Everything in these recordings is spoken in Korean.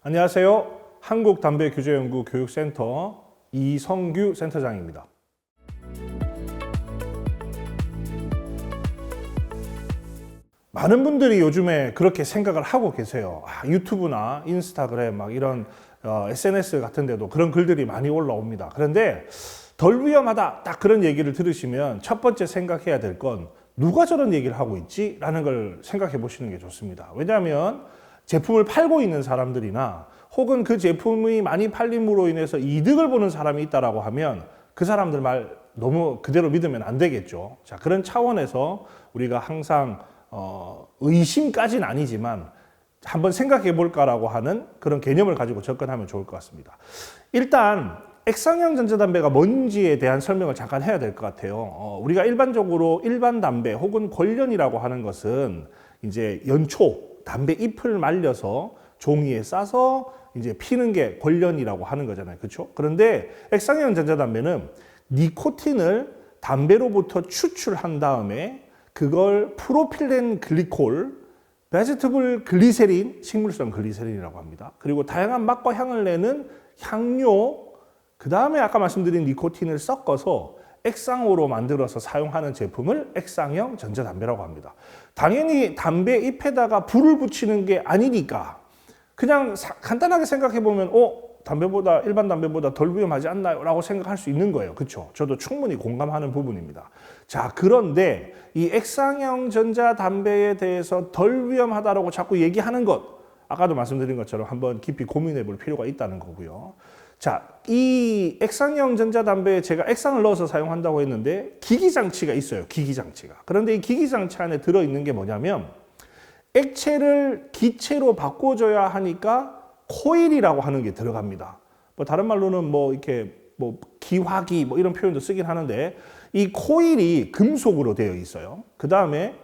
안녕하세요. 한국담배규제연구 교육센터 이성규 센터장입니다. 많은 분들이 요즘에 그렇게 생각을 하고 계세요. 유튜브나 인스타그램 막 이런 SNS 같은 데도 그런 글들이 많이 올라옵니다. 그런데 덜 위험하다 딱 그런 얘기를 들으시면 첫 번째 생각해야 될 건 누가 저런 얘기를 하고 있지? 라는 걸 생각해 보시는 게 좋습니다. 왜냐하면 제품을 팔고 있는 사람들이나 혹은 그 제품이 많이 팔림으로 인해서 이득을 보는 사람이 있다라고 하면 그 사람들 말 너무 그대로 믿으면 안 되겠죠. 자, 그런 차원에서 우리가 항상 의심까지는 아니지만 한번 생각해 볼까라고 하는 그런 개념을 가지고 접근하면 좋을 것 같습니다. 일단 액상형 전자담배가 뭔지에 대한 설명을 잠깐 해야 될 것 같아요. 우리가 일반적으로 일반 담배 혹은 권련이라고 하는 것은 이제 연초, 담배 잎을 말려서 종이에 싸서 이제 피는 게 권련이라고 하는 거잖아요. 그렇죠? 그런데 액상형 전자담배는 니코틴을 담배로부터 추출한 다음에 그걸 프로필렌 글리콜, 베지터블 글리세린, 식물성 글리세린이라고 합니다. 그리고 다양한 맛과 향을 내는 향료, 그 다음에 아까 말씀드린 니코틴을 섞어서 액상으로 만들어서 사용하는 제품을 액상형 전자담배라고 합니다. 당연히 담배 잎에다가 불을 붙이는 게 아니니까 그냥 간단하게 생각해 보면 담배보다 일반 담배보다 덜 위험하지 않나요? 라고 생각할 수 있는 거예요. 그렇죠? 저도 충분히 공감하는 부분입니다. 자, 그런데 이 액상형 전자담배에 대해서 덜 위험하다라고 자꾸 얘기하는 것, 아까도 말씀드린 것처럼 한번 깊이 고민해 볼 필요가 있다는 거고요. 자, 이 액상형 전자담배에 제가 액상을 넣어서 사용한다고 했는데 기기장치가 있어요. 기기장치가. 그런데 이 기기장치 안에 들어있는 게 뭐냐면 액체를 기체로 바꿔줘야 하니까 코일이라고 하는 게 들어갑니다. 다른 말로는 이렇게 기화기 이런 표현도 쓰긴 하는데 이 코일이 금속으로 되어 있어요. 그 다음에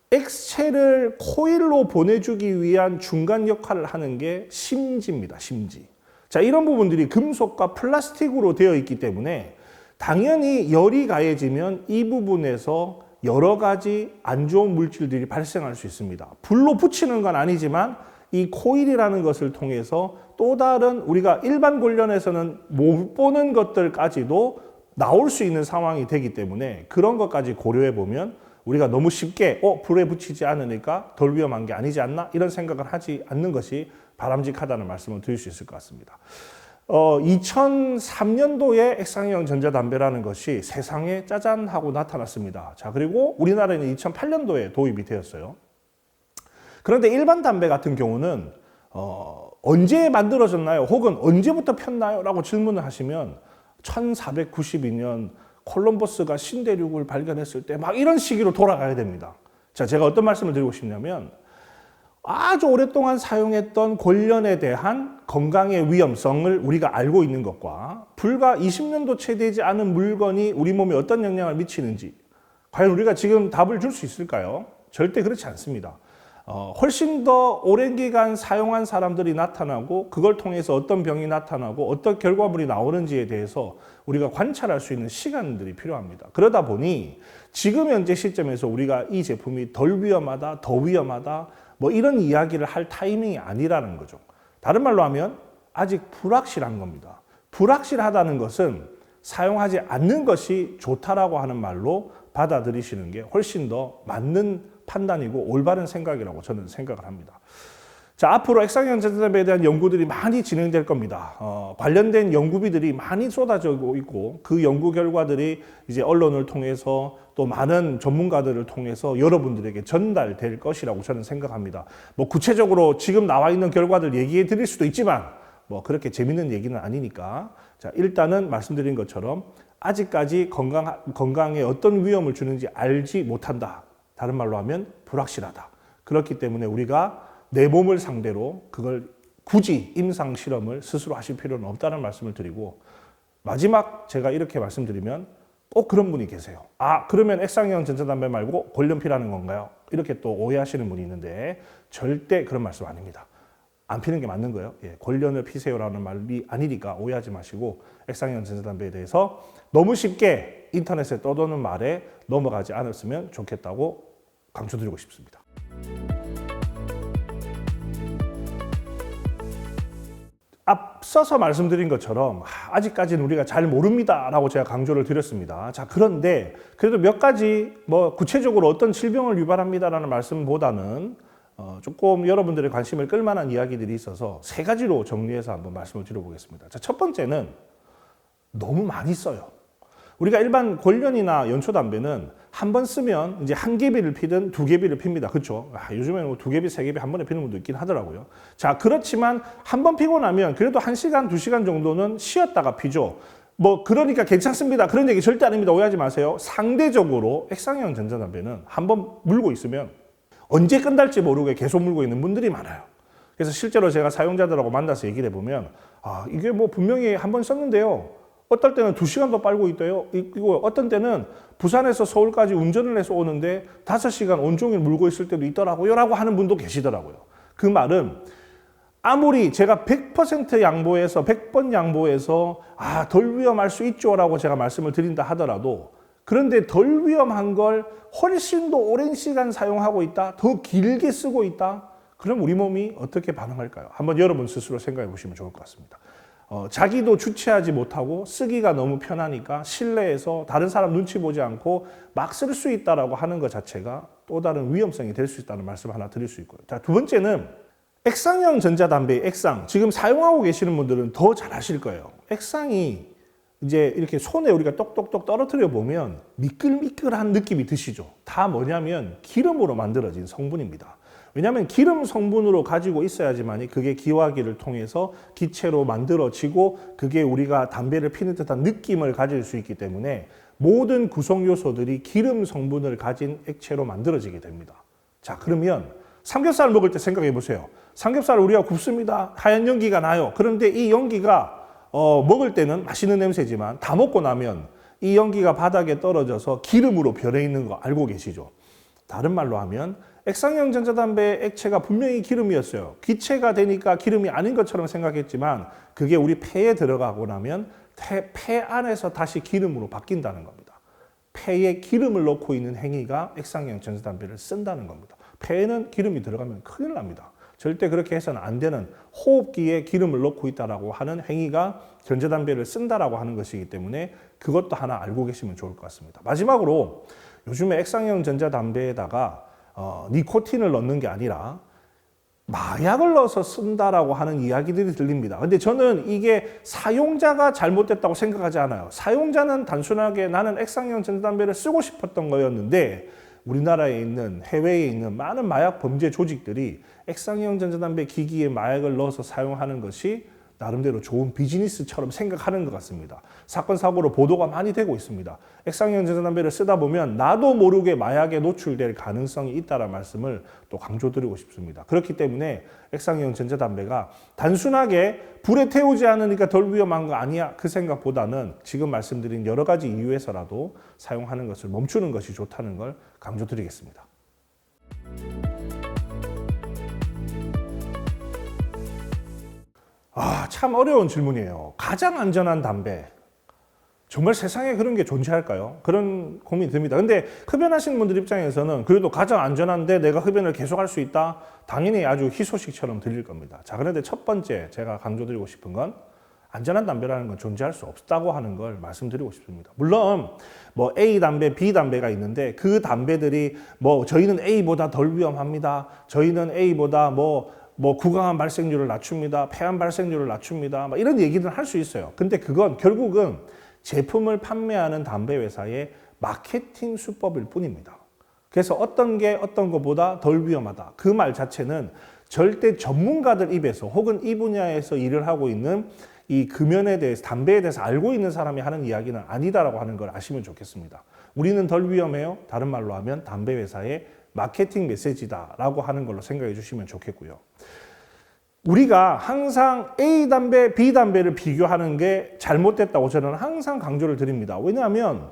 액체를 코일로 보내주기 위한 중간 역할을 하는 게 심지입니다. 심지. 자, 이런 부분들이 금속과 플라스틱으로 되어 있기 때문에 당연히 열이 가해지면 이 부분에서 여러 가지 안 좋은 물질들이 발생할 수 있습니다. 불로 붙이는 건 아니지만 이 코일이라는 것을 통해서 또 다른 우리가 일반 권련에서는 못 보는 것들까지도 나올 수 있는 상황이 되기 때문에 그런 것까지 고려해 보면 우리가 너무 쉽게 불에 붙이지 않으니까 덜 위험한 게 아니지 않나 이런 생각을 하지 않는 것이 바람직하다는 말씀을 드릴 수 있을 것 같습니다. 2003년도에 액상형 전자담배라는 것이 세상에 짜잔 하고 나타났습니다. 자, 그리고 우리나라에는 2008년도에 도입이 되었어요. 그런데 일반 담배 같은 경우는 언제 만들어졌나요? 혹은 언제부터 폈나요? 라고 질문을 하시면 1492년 콜럼버스가 신대륙을 발견했을 때 막 이런 시기로 돌아가야 됩니다. 자, 제가 어떤 말씀을 드리고 싶냐면 아주 오랫동안 사용했던 권련에 대한 건강의 위험성을 우리가 알고 있는 것과 불과 20년도 채 되지 않은 물건이 우리 몸에 어떤 영향을 미치는지 과연 우리가 지금 답을 줄 수 있을까요? 절대 그렇지 않습니다. 훨씬 더 오랜 기간 사용한 사람들이 나타나고 그걸 통해서 어떤 병이 나타나고 어떤 결과물이 나오는지에 대해서 우리가 관찰할 수 있는 시간들이 필요합니다. 그러다 보니 지금 현재 시점에서 우리가 이 제품이 덜 위험하다, 더 위험하다 이런 이야기를 할 타이밍이 아니라는 거죠. 다른 말로 하면 아직 불확실한 겁니다. 불확실하다는 것은 사용하지 않는 것이 좋다라고 하는 말로 받아들이시는 게 훨씬 더 맞는 판단이고 올바른 생각이라고 저는 생각을 합니다. 자, 앞으로 액상형 전자담배에 대한 연구들이 많이 진행될 겁니다. 관련된 연구비들이 많이 쏟아지고 있고 그 연구 결과들이 이제 언론을 통해서 또 많은 전문가들을 통해서 여러분들에게 전달될 것이라고 저는 생각합니다. 구체적으로 지금 나와 있는 결과들 얘기해 드릴 수도 있지만 그렇게 재밌는 얘기는 아니니까 자, 일단은 말씀드린 것처럼 아직까지 건강에 어떤 위험을 주는지 알지 못한다. 다른 말로 하면 불확실하다. 그렇기 때문에 우리가 내 몸을 상대로 그걸 굳이 임상 실험을 스스로 하실 필요는 없다는 말씀을 드리고 마지막 제가 이렇게 말씀드리면 꼭 그런 분이 계세요. 그러면 액상형 전자담배 말고 권련 피라는 건가요? 이렇게 또 오해하시는 분이 있는데 절대 그런 말씀 아닙니다. 안 피는 게 맞는 거예요. 권련을 피세요라는 말이 아니니까 오해하지 마시고 액상형 전자담배에 대해서 너무 쉽게 인터넷에 떠도는 말에 넘어가지 않았으면 좋겠다고 강조드리고 싶습니다. 앞서서 말씀드린 것처럼 아직까지는 우리가 잘 모릅니다라고 제가 강조를 드렸습니다. 자, 그런데 그래도 몇 가지 뭐 구체적으로 어떤 질병을 유발합니다라는 말씀보다는 조금 여러분들의 관심을 끌만한 이야기들이 있어서 세 가지로 정리해서 한번 말씀을 드려보겠습니다. 자, 첫 번째는 너무 많이 써요. 우리가 일반 권련이나 연초담배는 한 번 쓰면 이제 한 개비를 피든 두 개비를 핍니다. 그렇죠? 요즘에는 뭐 두 개비, 세 개비 한 번에 피는 분도 있긴 하더라고요. 자, 그렇지만 한 번 피고 나면 그래도 1시간, 2시간 정도는 쉬었다가 피죠. 뭐 그러니까 괜찮습니다. 그런 얘기 절대 아닙니다. 오해하지 마세요. 상대적으로 액상형 전자담배는 한 번 물고 있으면 언제 끝날지 모르게 계속 물고 있는 분들이 많아요. 그래서 실제로 제가 사용자들하고 만나서 얘기를 해보면 이게 뭐 분명히 한 번 썼는데요. 어떨 때는 2시간도 빨고 있대요. 이거 어떤 때는 부산에서 서울까지 운전을 해서 오는데 5시간 온종일 물고 있을 때도 있더라고요. 라고 하는 분도 계시더라고요. 그 말은 아무리 제가 100% 양보해서 100번 양보해서 덜 위험할 수 있죠 라고 제가 말씀을 드린다 하더라도 그런데 덜 위험한 걸 훨씬 더 오랜 시간 사용하고 있다, 더 길게 쓰고 있다, 그럼 우리 몸이 어떻게 반응할까요? 한번 여러분 스스로 생각해 보시면 좋을 것 같습니다. 자기도 주체하지 못하고 쓰기가 너무 편하니까 실내에서 다른 사람 눈치 보지 않고 막 쓸 수 있다라고 하는 것 자체가 또 다른 위험성이 될 수 있다는 말씀 하나 드릴 수 있고요. 자, 두 번째는 액상형 전자담배의 액상, 지금 사용하고 계시는 분들은 더 잘 아실 거예요. 액상이 이제 이렇게 손에 우리가 똑똑똑 떨어뜨려 보면 미끌미끌한 느낌이 드시죠. 다 뭐냐면 기름으로 만들어진 성분입니다. 왜냐하면 기름 성분으로 가지고 있어야지만 그게 기화기를 통해서 기체로 만들어지고 그게 우리가 담배를 피는 듯한 느낌을 가질 수 있기 때문에 모든 구성 요소들이 기름 성분을 가진 액체로 만들어지게 됩니다. 자, 그러면 삼겹살 먹을 때 생각해 보세요. 삼겹살을 우리가 굽습니다. 하얀 연기가 나요. 그런데 이 연기가 먹을 때는 맛있는 냄새지만 다 먹고 나면 이 연기가 바닥에 떨어져서 기름으로 변해 있는 거 알고 계시죠? 다른 말로 하면 액상형 전자담배 액체가 분명히 기름이었어요. 기체가 되니까 기름이 아닌 것처럼 생각했지만 그게 우리 폐에 들어가고 나면 폐 안에서 다시 기름으로 바뀐다는 겁니다. 폐에 기름을 넣고 있는 행위가 액상형 전자담배를 쓴다는 겁니다. 폐에는 기름이 들어가면 큰일 납니다. 절대 그렇게 해서는 안 되는 호흡기에 기름을 넣고 있다라고 하는 행위가 전자담배를 쓴다라고 하는 것이기 때문에 그것도 하나 알고 계시면 좋을 것 같습니다. 마지막으로 요즘에 액상형 전자담배에다가 니코틴을 넣는 게 아니라 마약을 넣어서 쓴다라고 하는 이야기들이 들립니다. 근데 저는 이게 사용자가 잘못됐다고 생각하지 않아요. 사용자는 단순하게 나는 액상형 전자담배를 쓰고 싶었던 거였는데 우리나라에 있는 해외에 있는 많은 마약 범죄 조직들이 액상형 전자담배 기기에 마약을 넣어서 사용하는 것이 나름대로 좋은 비즈니스처럼 생각하는 것 같습니다. 사건, 사고로 보도가 많이 되고 있습니다. 액상형 전자담배를 쓰다 보면 나도 모르게 마약에 노출될 가능성이 있다는 말씀을 또 강조드리고 싶습니다. 그렇기 때문에 액상형 전자담배가 단순하게 불에 태우지 않으니까 덜 위험한 거 아니야 그 생각보다는 지금 말씀드린 여러 가지 이유에서라도 사용하는 것을 멈추는 것이 좋다는 걸 강조드리겠습니다. 참 어려운 질문이에요. 가장 안전한 담배. 정말 세상에 그런 게 존재할까요? 그런 고민이 듭니다. 근데 흡연하시는 분들 입장에서는 그래도 가장 안전한데 내가 흡연을 계속할 수 있다? 당연히 아주 희소식처럼 들릴 겁니다. 자, 그런데 첫 번째 제가 강조드리고 싶은 건 안전한 담배라는 건 존재할 수 없다고 하는 걸 말씀드리고 싶습니다. 물론 뭐 A 담배, B 담배가 있는데 그 담배들이 뭐 저희는 A보다 덜 위험합니다. 저희는 A보다 뭐 구강암 발생률을 낮춥니다. 폐암 발생률을 낮춥니다. 이런 얘기는 할 수 있어요. 근데 그건 결국은 제품을 판매하는 담배 회사의 마케팅 수법일 뿐입니다. 그래서 어떤 게 어떤 것보다 덜 위험하다. 그 말 자체는 절대 전문가들 입에서 혹은 이 분야에서 일을 하고 있는 이 금연에 대해서, 담배에 대해서 알고 있는 사람이 하는 이야기는 아니다라고 하는 걸 아시면 좋겠습니다. 우리는 덜 위험해요. 다른 말로 하면 담배 회사의 마케팅 메시지다라고 하는 걸로 생각해 주시면 좋겠고요. 우리가 항상 A 담배, B 담배를 비교하는 게 잘못됐다고 저는 항상 강조를 드립니다. 왜냐하면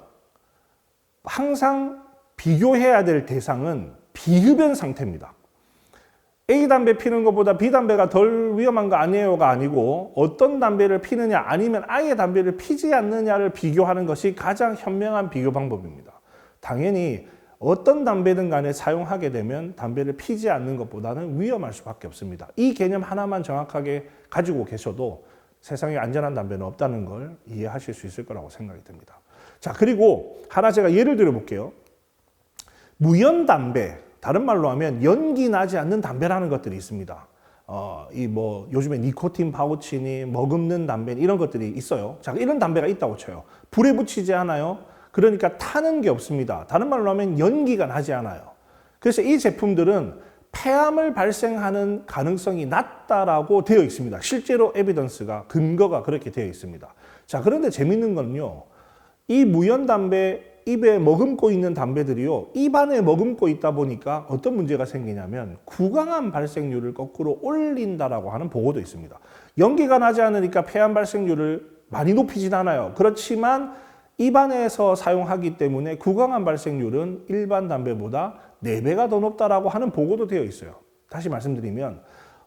항상 비교해야 될 대상은 비흡연 상태입니다. A 담배 피는 것보다 B 담배가 덜 위험한 거 아니에요가 아니고 어떤 담배를 피느냐 아니면 아예 담배를 피지 않느냐를 비교하는 것이 가장 현명한 비교 방법입니다. 당연히 어떤 담배든 간에 사용하게 되면 담배를 피지 않는 것보다는 위험할 수밖에 없습니다. 이 개념 하나만 정확하게 가지고 계셔도 세상에 안전한 담배는 없다는 걸 이해하실 수 있을 거라고 생각이 듭니다. 자, 그리고 하나 제가 예를 들어 볼게요. 무연 담배, 다른 말로 하면 연기 나지 않는 담배라는 것들이 있습니다. 요즘에 니코틴 파우치니 머금는 담배 이런 것들이 있어요. 자, 이런 담배가 있다고 쳐요. 불에 붙이지 않아요. 그러니까 타는 게 없습니다. 다른 말로 하면 연기가 나지 않아요. 그래서 이 제품들은 폐암을 발생하는 가능성이 낮다라고 되어 있습니다. 실제로 에비던스가, 근거가 그렇게 되어 있습니다. 자, 그런데 재밌는 건요. 이 무연 담배, 입에 머금고 있는 담배들이요. 입안에 머금고 있다 보니까 어떤 문제가 생기냐면 구강암 발생률을 거꾸로 올린다라고 하는 보고도 있습니다. 연기가 나지 않으니까 폐암 발생률을 많이 높이진 않아요. 그렇지만 입안에서 사용하기 때문에 구강암 발생률은 일반 담배보다 4배가 더 높다라고 하는 보고도 되어 있어요. 다시 말씀드리면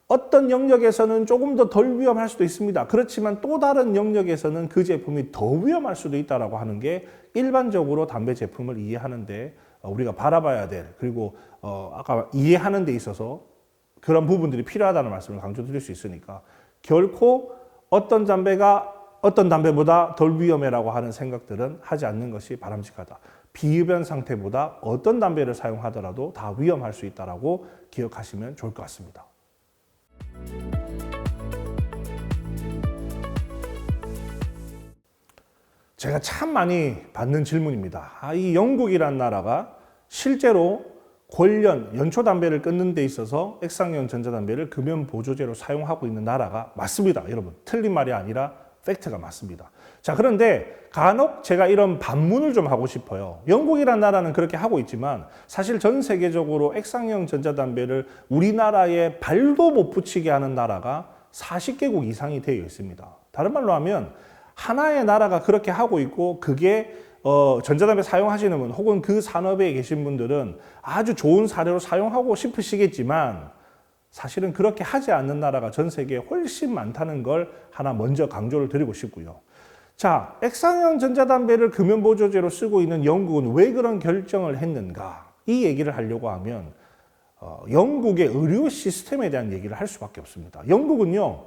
어떤 영역에서는 조금 더 덜 위험할 수도 있습니다. 그렇지만 또 다른 영역에서는 그 제품이 더 위험할 수도 있다라고 하는 게 일반적으로 담배 제품을 이해하는데 우리가 바라봐야 될, 그리고 아까 이해하는 데 있어서 그런 부분들이 필요하다는 말씀을 강조드릴 수 있으니까 결코 어떤 담배보다 덜 위험해라고 하는 생각들은 하지 않는 것이 바람직하다. 비흡연 상태보다 어떤 담배를 사용하더라도 다 위험할 수 있다라고 기억하시면 좋을 것 같습니다. 제가 참 많이 받는 질문입니다. 이 영국이란 나라가 실제로 연초 담배를 끊는 데 있어서 액상형 전자담배를 금연 보조제로 사용하고 있는 나라가 맞습니다. 여러분, 틀린 말이 아니라 팩트가 맞습니다. 자, 그런데 간혹 제가 이런 반문을 좀 하고 싶어요. 영국이란 나라는 그렇게 하고 있지만 사실 전 세계적으로 액상형 전자담배를 우리나라에 발도 못 붙이게 하는 나라가 40개국 이상이 되어 있습니다. 다른 말로 하면 하나의 나라가 그렇게 하고 있고 그게 전자담배 사용하시는 분 혹은 그 산업에 계신 분들은 아주 좋은 사례로 사용하고 싶으시겠지만 사실은 그렇게 하지 않는 나라가 전 세계에 훨씬 많다는 걸 하나 먼저 강조를 드리고 싶고요. 자, 액상형 전자담배를 금연보조제로 쓰고 있는 영국은 왜 그런 결정을 했는가? 이 얘기를 하려고 하면 영국의 의료 시스템에 대한 얘기를 할 수밖에 없습니다. 영국은요,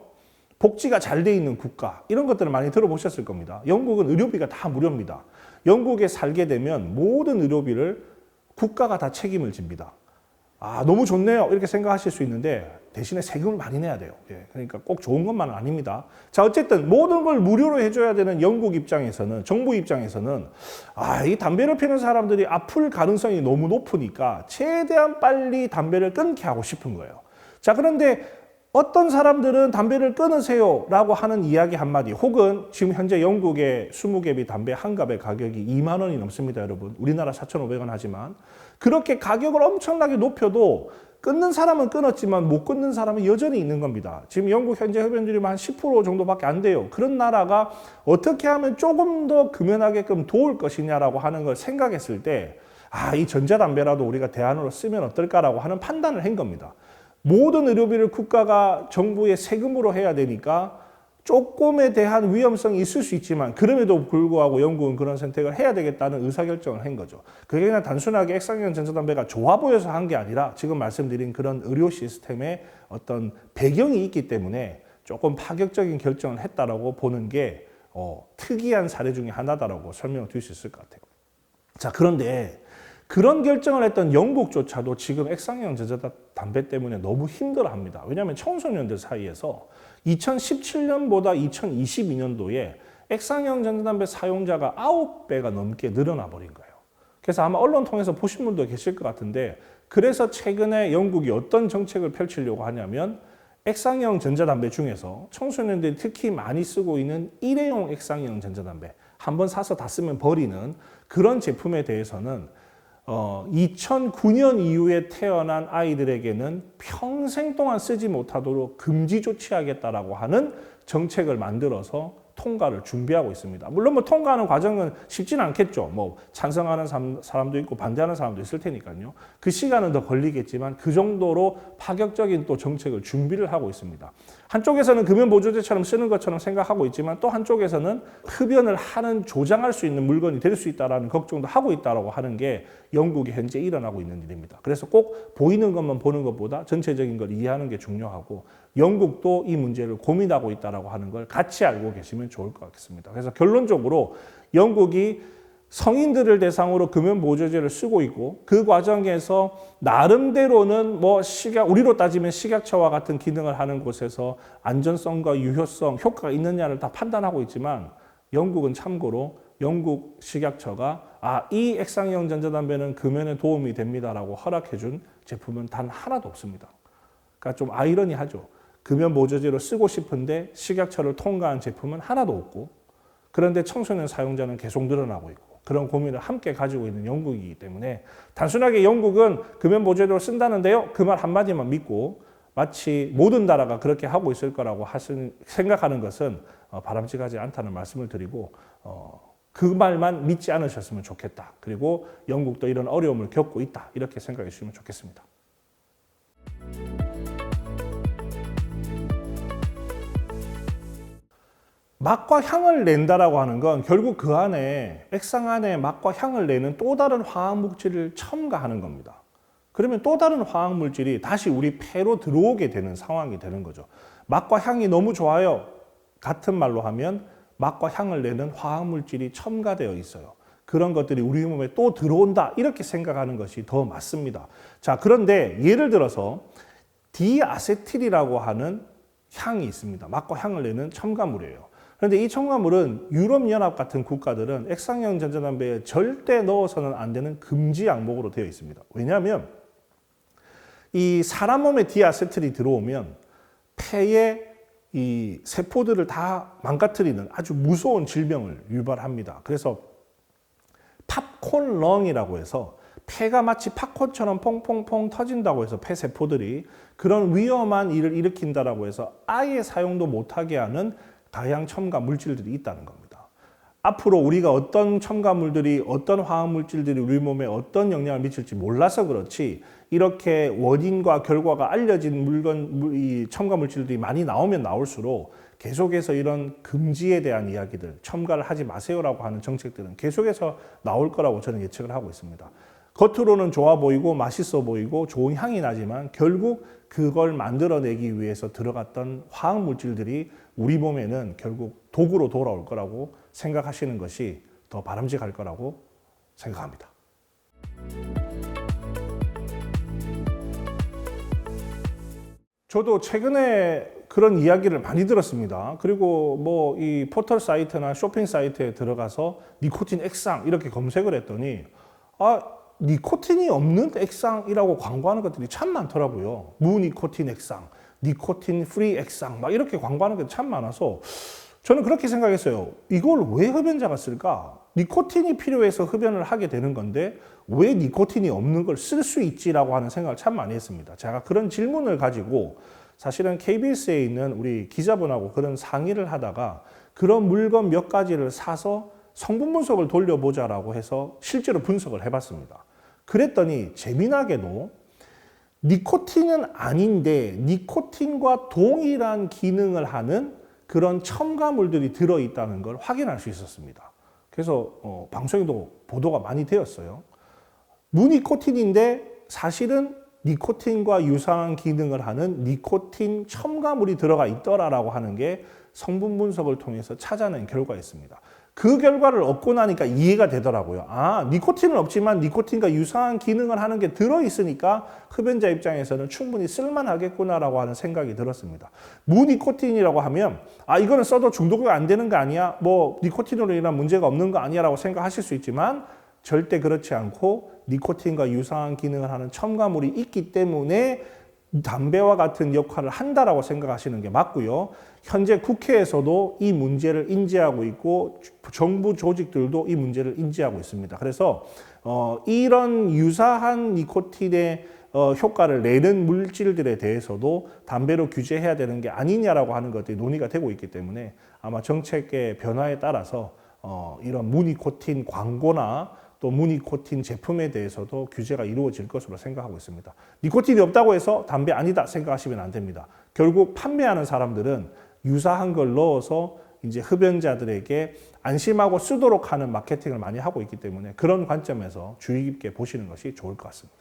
복지가 잘 돼 있는 국가, 이런 것들을 많이 들어보셨을 겁니다. 영국은 의료비가 다 무료입니다. 영국에 살게 되면 모든 의료비를 국가가 다 책임을 집니다. 너무 좋네요. 이렇게 생각하실 수 있는데 대신에 세금을 많이 내야 돼요. 그러니까 꼭 좋은 것만은 아닙니다. 자, 어쨌든 모든 걸 무료로 해줘야 되는 영국 입장에서는, 정부 입장에서는 이 담배를 피는 사람들이 아플 가능성이 너무 높으니까 최대한 빨리 담배를 끊게 하고 싶은 거예요. 자, 그런데 어떤 사람들은 담배를 끊으세요 라고 하는 이야기 한마디, 혹은 지금 현재 영국의 20갭이 담배 한 갑의 가격이 2만 원이 넘습니다, 여러분. 우리나라 4,500원 하지만 그렇게 가격을 엄청나게 높여도 끊는 사람은 끊었지만 못 끊는 사람은 여전히 있는 겁니다. 지금 영국 현재 흡연율이 한 10% 정도밖에 안 돼요. 그런 나라가 어떻게 하면 조금 더 금연하게끔 도울 것이냐라고 하는 걸 생각했을 때 이 전자담배라도 우리가 대안으로 쓰면 어떨까라고 하는 판단을 한 겁니다. 모든 의료비를 국가가 정부의 세금으로 해야 되니까 조금에 대한 위험성이 있을 수 있지만 그럼에도 불구하고 영국은 그런 선택을 해야 되겠다는 의사결정을 한 거죠. 그게 그냥 단순하게 액상형 전자담배가 좋아 보여서 한 게 아니라 지금 말씀드린 그런 의료 시스템의 어떤 배경이 있기 때문에 조금 파격적인 결정을 했다라고 보는 게 특이한 사례 중에 하나다라고 설명을 드릴 수 있을 것 같아요. 자, 그런데 그런 결정을 했던 영국조차도 지금 액상형 전자담배 때문에 너무 힘들어합니다. 왜냐하면 청소년들 사이에서 2017년보다 2022년도에 액상형 전자담배 사용자가 9배가 넘게 늘어나 버린 거예요. 그래서 아마 언론 통해서 보신 분도 계실 것 같은데, 그래서 최근에 영국이 어떤 정책을 펼치려고 하냐면 액상형 전자담배 중에서 청소년들이 특히 많이 쓰고 있는 일회용 액상형 전자담배, 한번 사서 다 쓰면 버리는 그런 제품에 대해서는 2009년 이후에 태어난 아이들에게는 평생 동안 쓰지 못하도록 금지 조치하겠다라고 하는 정책을 만들어서 통과를 준비하고 있습니다. 물론 통과하는 과정은 쉽지는 않겠죠. 찬성하는 사람도 있고 반대하는 사람도 있을 테니까요. 그 시간은 더 걸리겠지만 그 정도로 파격적인 또 정책을 준비를 하고 있습니다. 한쪽에서는 금연보조제처럼 쓰는 것처럼 생각하고 있지만 또 한쪽에서는 흡연을 조장할 수 있는 물건이 될 수 있다는 걱정도 하고 있다고 하는 게 영국이 현재 일어나고 있는 일입니다. 그래서 꼭 보이는 것만 보는 것보다 전체적인 걸 이해하는 게 중요하고, 영국도 이 문제를 고민하고 있다고 하는 걸 같이 알고 계시면 좋을 것 같습니다. 그래서 결론적으로 영국이 성인들을 대상으로 금연보조제를 쓰고 있고 그 과정에서 나름대로는 뭐 우리로 따지면 식약처와 같은 기능을 하는 곳에서 안전성과 유효성, 효과가 있느냐를 다 판단하고 있지만 영국은 참고로 영국 식약처가 이 액상형 전자담배는 금연에 도움이 됩니다라고 허락해준 제품은 단 하나도 없습니다. 그러니까 좀 아이러니하죠. 금연보조제로 쓰고 싶은데 식약처를 통과한 제품은 하나도 없고 그런데 청소년 사용자는 계속 늘어나고 있고 그런 고민을 함께 가지고 있는 영국이기 때문에 단순하게 영국은 금연보조제로 쓴다는데요. 그 말 한마디만 믿고 마치 모든 나라가 그렇게 하고 있을 거라고 생각하는 것은 바람직하지 않다는 말씀을 드리고 그 말만 믿지 않으셨으면 좋겠다. 그리고 영국도 이런 어려움을 겪고 있다. 이렇게 생각해 주시면 좋겠습니다. 맛과 향을 낸다라고 하는 건 결국 그 안에 액상 안에 맛과 향을 내는 또 다른 화학물질을 첨가하는 겁니다. 그러면 또 다른 화학물질이 다시 우리 폐로 들어오게 되는 상황이 되는 거죠. 맛과 향이 너무 좋아요. 같은 말로 하면 맛과 향을 내는 화학물질이 첨가되어 있어요. 그런 것들이 우리 몸에 또 들어온다 이렇게 생각하는 것이 더 맞습니다. 자, 그런데 예를 들어서 디아세틸이라고 하는 향이 있습니다. 맛과 향을 내는 첨가물이에요. 그런데 이 첨가물은 유럽연합 같은 국가들은 액상형 전자담배에 절대 넣어서는 안 되는 금지 항목으로 되어 있습니다. 왜냐하면 이 사람 몸에 디아세틸이 들어오면 폐에 이 세포들을 다 망가뜨리는 아주 무서운 질병을 유발합니다. 그래서 팝콘렁이라고 해서 폐가 마치 팝콘처럼 퐁퐁퐁 터진다고 해서 폐세포들이 그런 위험한 일을 일으킨다라고 해서 아예 사용도 못하게 하는 다양 첨가 물질들이 있다는 겁니다. 앞으로 우리가 어떤 첨가물들이 어떤 화학물질들이 우리 몸에 어떤 영향을 미칠지 몰라서 그렇지 이렇게 원인과 결과가 알려진 이 첨가물질들이 많이 나오면 나올수록 계속해서 이런 금지에 대한 이야기들, 첨가를 하지 마세요라고 하는 정책들은 계속해서 나올 거라고 저는 예측을 하고 있습니다. 겉으로는 좋아 보이고 맛있어 보이고 좋은 향이 나지만 결국 그걸 만들어내기 위해서 들어갔던 화학물질들이 우리 몸에는 결국 독으로 돌아올 거라고 생각하시는 것이 더 바람직할 거라고 생각합니다. 저도 최근에 그런 이야기를 많이 들었습니다. 그리고 뭐 이 포털 사이트나 쇼핑 사이트에 들어가서 니코틴 액상 이렇게 검색을 했더니 니코틴이 없는 액상이라고 광고하는 것들이 참 많더라고요. 무니코틴 액상, 니코틴 프리 액상 막 이렇게 광고하는 게 참 많아서 저는 그렇게 생각했어요. 이걸 왜 흡연자가 쓸까? 니코틴이 필요해서 흡연을 하게 되는 건데 왜 니코틴이 없는 걸 쓸 수 있지라고 하는 생각을 참 많이 했습니다. 제가 그런 질문을 가지고 사실은 KBS에 있는 우리 기자분하고 그런 상의를 하다가 그런 물건 몇 가지를 사서 성분 분석을 돌려보자라고 해서 실제로 분석을 해봤습니다. 그랬더니 재미나게도 니코틴은 아닌데 니코틴과 동일한 기능을 하는 그런 첨가물들이 들어있다는 걸 확인할 수 있었습니다. 그래서 방송에도 보도가 많이 되었어요. 무니코틴인데 사실은 니코틴과 유사한 기능을 하는 니코틴 첨가물이 들어가 있더라라고 하는 게 성분 분석을 통해서 찾아낸 결과였습니다. 그 결과를 얻고 나니까 이해가 되더라고요. 니코틴은 없지만 니코틴과 유사한 기능을 하는 게 들어있으니까 흡연자 입장에서는 충분히 쓸만하겠구나라고 하는 생각이 들었습니다. 무니코틴이라고 하면 이거는 써도 중독이 안 되는 거 아니야? 뭐 니코틴으로 인한 문제가 없는 거 아니야? 라고 생각하실 수 있지만 절대 그렇지 않고 니코틴과 유사한 기능을 하는 첨가물이 있기 때문에 담배와 같은 역할을 한다라고 생각하시는 게 맞고요. 현재 국회에서도 이 문제를 인지하고 있고 정부 조직들도 이 문제를 인지하고 있습니다. 그래서 이런 유사한 니코틴의 효과를 내는 물질들에 대해서도 담배로 규제해야 되는 게 아니냐라고 하는 것들이 논의가 되고 있기 때문에 아마 정책의 변화에 따라서 이런 무니코틴 광고나 또 무니코틴 제품에 대해서도 규제가 이루어질 것으로 생각하고 있습니다. 니코틴이 없다고 해서 담배 아니다 생각하시면 안 됩니다. 결국 판매하는 사람들은 유사한 걸 넣어서 이제 흡연자들에게 안심하고 쓰도록 하는 마케팅을 많이 하고 있기 때문에 그런 관점에서 주의 깊게 보시는 것이 좋을 것 같습니다.